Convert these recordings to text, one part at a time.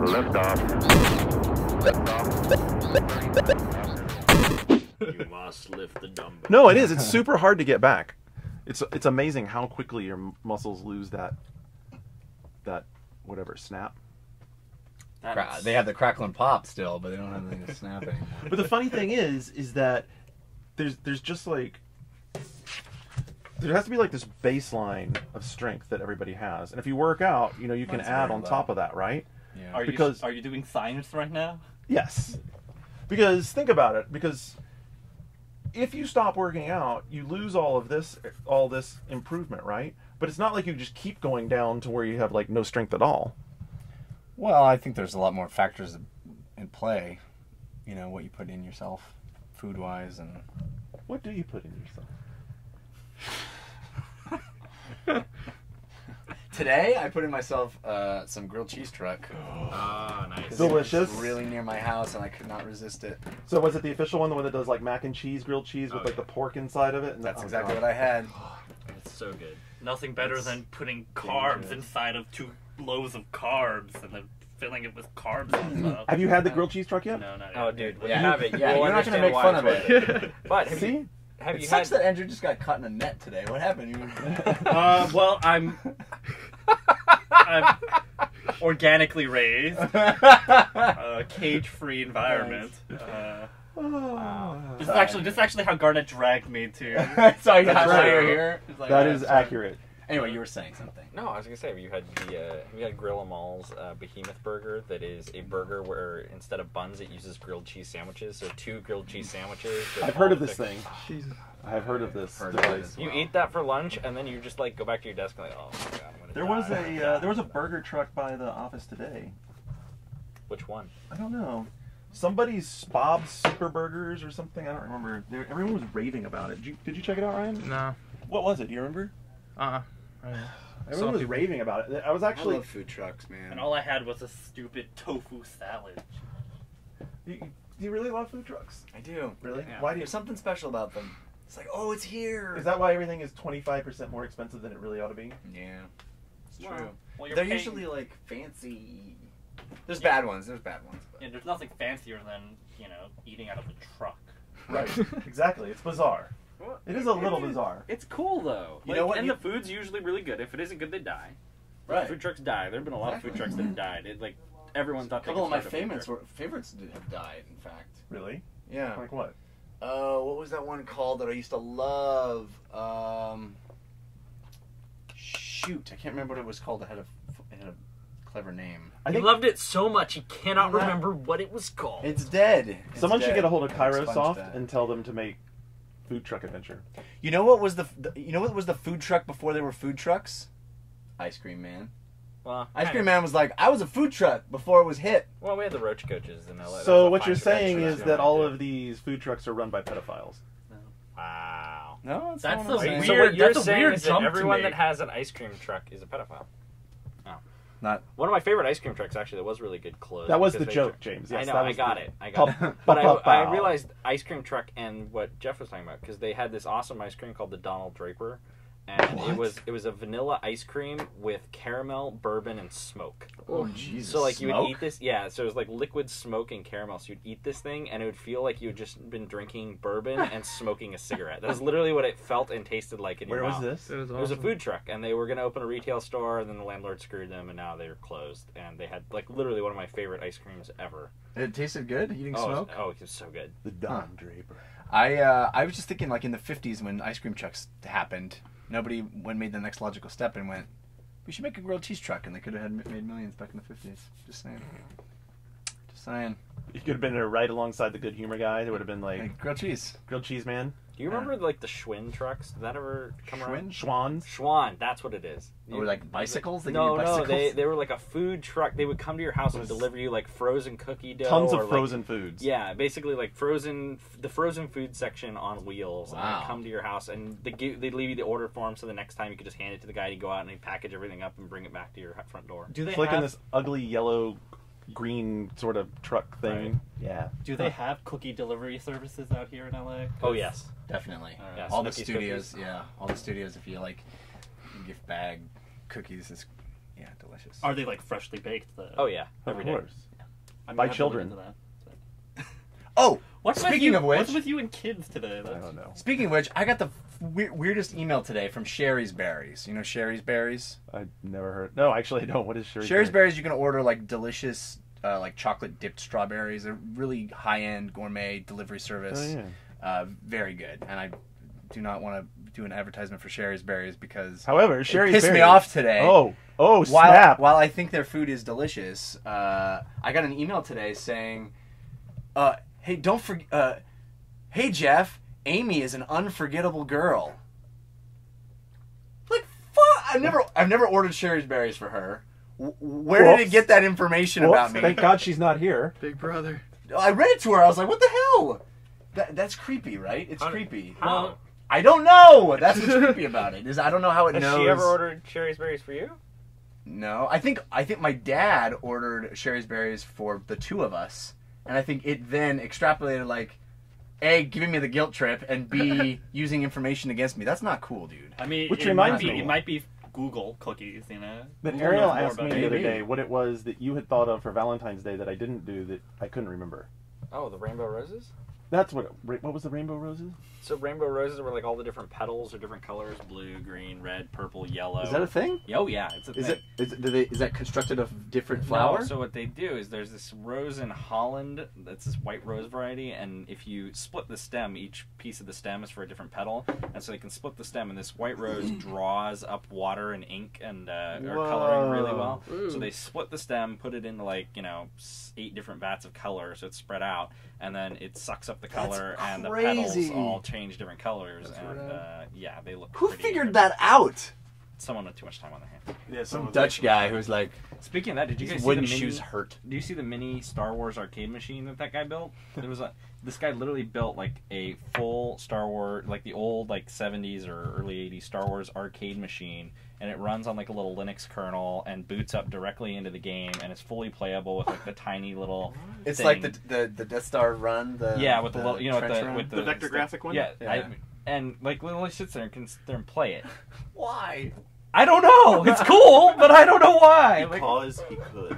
Liftoff. You must lift the dumbbell. No, it is. It's super hard to get back. It's amazing how quickly your muscles lose that whatever snap. They have the crackle and pop still, but they don't have anything to snap anymore. But the funny thing is that there's just like there has to be like this baseline of strength that everybody has, and if you work out, you know, you can add on top of that, right? Yeah. Are you doing science right now? Yes. Because think about it. Because if you stop working out, you lose all this improvement, right? But it's not like you just keep going down to where you have like no strength at all. Well, I think there's a lot more factors in play. You know, what you put in yourself, food-wise, and What do you put in yourself? today I put in myself some grilled cheese truck. Ah, nice. Delicious. It was really near my house, and I could not resist it. So was it the official one, the one that does like mac and cheese, grilled cheese with like the pork inside of it? And That's exactly what I had. It's so good. Nothing better than putting carbs inside of 2 loaves of carbs and then filling it with carbs and stuff. Have you had the grilled cheese truck yet? No, not yet. Oh, dude, when Yeah. you have it, Yeah, you'll you're not gonna understand make why fun it's of worth it. But have See? you have It you sucks had? that Andrew just got caught in a net today. What happened? Well, I'm organically raised, cage-free environment. This is actually how Garnett dragged me to. Sorry, That's that's right. why you're here. He's like, That "Oh, is sorry." accurate. Anyway, you were saying something. No, I was gonna say, have you had Grill 'Em All's Behemoth Burger? That is a burger where instead of buns, it uses grilled cheese sandwiches. So 2 grilled cheese sandwiches. with I've heard all of this the- thing. I've heard of this Heard of device. it. You eat that for lunch, and then you just like go back to your desk and like, oh my god, I'm gonna die. There was a burger truck by the office today. Which one? I don't know. Somebody's Bob's Super Burgers or something. I don't remember. Everyone was raving about it. Did you check it out, Ryan? No. What was it? Do you remember? Everyone was raving about it. I was actually. I love food trucks, man. And all I had was a stupid tofu salad. Do you really love food trucks? I do. Really? Yeah. Why do you? There's something special about them. It's like, oh, it's here. Is that why everything is 25% more expensive than it really ought to be? Yeah, it's Well, true. Well, you're They're paying- usually like fancy. There's bad ones. There's bad ones. But... Yeah, there's nothing fancier than, eating out of a truck. Right. Exactly. It's bizarre. Well, It is a little bizarre. It's cool though. You know what? And the food's usually really good. If it isn't good, they die. Right. Food trucks die. There have been a lot of food trucks that have died. Everyone thought A they couple of could my start a food truck. favorites have died. In fact. Really? Yeah. Like what? What was that one called that I used to love? Shoot, I can't remember what it was called. It had a clever name. I He think loved it so much he cannot Yeah. remember what it was called. It's dead. It's someone should dead. get a hold of I expunged Kairosoft that. and tell them to make Food Truck Adventure. You know what was the food truck before they were food trucks? Ice Cream Man. Well, Ice Cream Man was like, I was a food truck before it was hit. Well, we had the roach coaches in LA. So what you're saying is that all of these food trucks are run by pedophiles. Wow. No, That's not the what I'm saying. weird- So what you're that's a saying weird is that jump to everyone that make. has an ice cream truck is a pedophile. Not. One of my favorite ice cream trucks, actually, that was really good clothes. That was because the they joke, took- James. Yes, I know, that I was got the- it. I got it. But Pow. I realized ice cream truck and what Jeff was talking about, because they had this awesome ice cream called the Donald Draper. And it was a vanilla ice cream with caramel, bourbon, and smoke. Oh, Jesus. So like you would Smoke? eat this, yeah. So it was like liquid smoke and caramel. So you'd eat this thing, and it would feel like you had just been drinking bourbon and smoking a cigarette. That was literally what it felt and tasted like in Where your was mouth. this? It was It was a awesome. food truck, and they were going to open a retail store, and then the landlord screwed them, and now they're closed. And they had like literally one of my favorite ice creams ever. It tasted good. Eating Oh, smoke. it was so good. The Don Draper. I was just thinking, like in the 50s when ice cream trucks happened, nobody made the next logical step and went, we should make a grilled cheese truck, and they could have made millions back in the 50s. Just saying. Just saying. You could have been right alongside the Good Humor guy. There would have been like Grilled cheese. Grilled Cheese Man. Do you remember like the Schwinn trucks? Did that ever come around? Schwans. Schwann, that's what it is. Or like bicycles? They No, give you bicycles? they were like a food truck. They would come to your house and deliver you like frozen cookie dough. Tons or, of frozen foods. Yeah, basically like the frozen food section on wheels. And Wow. they come to your house and they leave you the order form, so the next time you could just hand it to the guy and he'd go out and he'd package everything up and bring it back to your front door. Do they It's like in have this ugly yellow green sort of truck thing. Right. Yeah. Do they have cookie delivery services out here in LA? Oh yes. Definitely. Yeah, all the Snooki's studios, cookies. yeah. All the studios, if you like gift bag cookies, it's Yeah, delicious. Are they like freshly baked though? Oh yeah, Of every day. course. I by have to look children. into that. Oh, What's speaking of which, what's with you and kids today? I don't know. speaking of which, I got the weirdest email today from Sherry's Berries. You know Sherry's Berries? I never heard. No, actually, I don't. What is Sherry's Sherry's Berries, you can order like delicious, like chocolate dipped strawberries. They're really high end gourmet delivery service. Oh, yeah. Very good. And I do not want to do an advertisement for Sherry's Berries because However, Sherry's pissed me Berries- off today. Oh, While snap! I think their food is delicious, I got an email today saying, "Hey, don't forget. Hey, Jeff, Amy is an unforgettable girl." Like, fuck! I've never ordered Sherry's Berries for her. Where did it Whoops. get that information about me? Thank God she's not here. Big brother. I read it to her. I was like, "What the hell?" That's creepy, right? It's How- creepy. How? I don't know. That's what's creepy about it. Is I don't know how it Has knows. she ever ordered Sherry's Berries for you? No, I think my dad ordered Sherry's Berries for the two of us, and I think it then extrapolated like, A, giving me the guilt trip, and B, using information against me. That's not cool, dude. I mean, Which it reminds might be, me- it might be Google cookies, you know. But Google Ariel knows more asked me about the it. other Maybe. day what it was that you had thought of for Valentine's Day that I didn't do that I couldn't remember. Oh, the rainbow roses? That's what was the rainbow roses? So rainbow roses were like all the different petals are different colors: blue, green, red, purple, yellow. Is that a thing? Oh yeah, it's a thing. Is that constructed of different No, flowers? so what they do is there's this rose in Holland that's this white rose variety, and if you split the stem, each piece of the stem is for a different petal, and so they can split the stem, and this white rose draws up water and ink and or coloring really well. Ooh. So they split the stem, put it into like 8 different vats of color, so it's spread out, and then it sucks up the color, and the petals crazy. all change different colors, That's and rad. yeah, they look. Who pretty figured different. that out? Someone with too much time on their hands. Yeah, Some Dutch guy who's like, Speaking of that, did you these guys see wooden the mini, shoes hurt. Do you see the mini Star Wars arcade machine that guy built? It was this guy literally built like a full Star Wars, like the old like 70s or early 80s Star Wars arcade machine, and it runs on like a little Linux kernel and boots up directly into the game, and it's fully playable with like the tiny little. It's thing. like the Death Star run. Yeah, with the little, trench run. with The vector graphic one? Yeah, Yeah. and like literally sits there and can sit there and play it. Why? I don't know. It's cool, but I don't know why. Like, Because he could.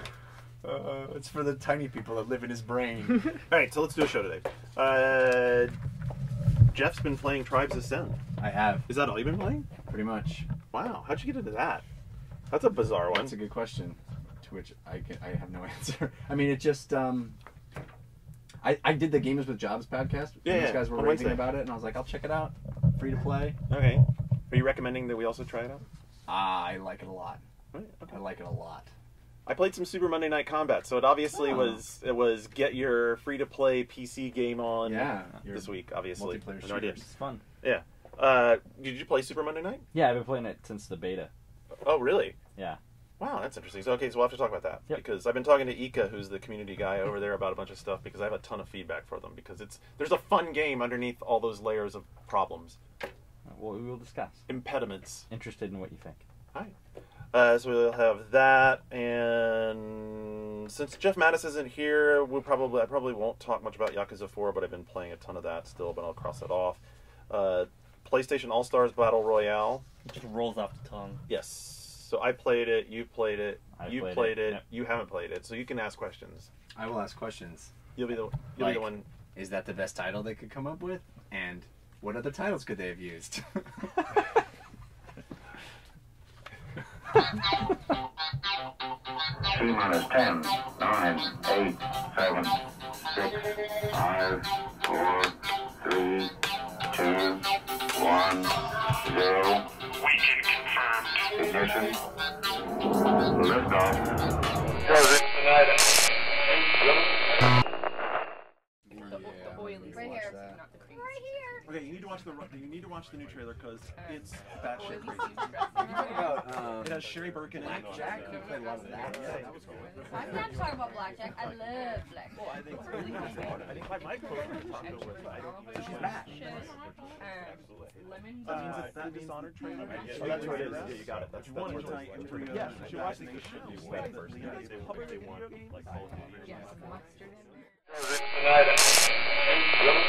It's for the tiny people that live in his brain. All right, so let's do a show today. Jeff's been playing Tribes Ascend. I have, Is that all you've been playing? pretty much. Wow, how'd you get into that? That's a bizarre one. That's a good question, to which I have no answer. I mean, it just I did the Gamers with Jobs podcast. Yeah, and yeah, these guys were on raving Wednesday. about it, and I was like, I'll check it out. Free to play. Okay. Are you recommending that we also try it out? I like it a lot. Right, okay. I like it a lot. I played some Super Monday Night Combat, so it obviously Oh. was get your free to play PC game on Yeah, your this week. Obviously, multiplayer no idea. shooters. it's fun. Yeah. Did you play Super Monday Night? Yeah, I've been playing it since the beta. Oh, really? Yeah. Wow, that's interesting. So, okay, so we'll have to talk about that Yep. because I've been talking to Ika, who's the community guy over there, about a bunch of stuff because I have a ton of feedback for them because there's a fun game underneath all those layers of problems, Well, we will discuss. impediments. Interested in what you think. Hi. So we'll have that, and since Jeff Mattis isn't here, I probably won't talk much about Yakuza 4, but I've been playing a ton of that still, but I'll cross that off. PlayStation All-Stars Battle Royale. It just rolls off the tongue. Yes. So I played it, you played it, you played played it, it, yep. you haven't played it, so you can ask questions. I will ask questions. You'll be the Like- one. Is that the best title they could come up with? And what other titles could they have used? T-minus 10, 9, 8, 7, 6, 5, 4, 3, 2, 1, 0. Weekend confirmed. Ignition. Liftoff. Right here. Not the cream. Right here. Okay, you need to watch the new trailer because it's batshit crazy. about It has Sherry Birkin in it. Blackjack? You played a lot of that. Yeah, that was cool. I'm not talking about blackjack. I love blackjack. Well, I think I think my co-worker talked to her, but I don't think she's back. Lemon. That means it's that Dishonored trailer. Oh, that's what it is. Yeah, you got it. That's You want what to it is. yeah, you should watch the should be way way first. first. They want like both. Yes, mustard and Tonight.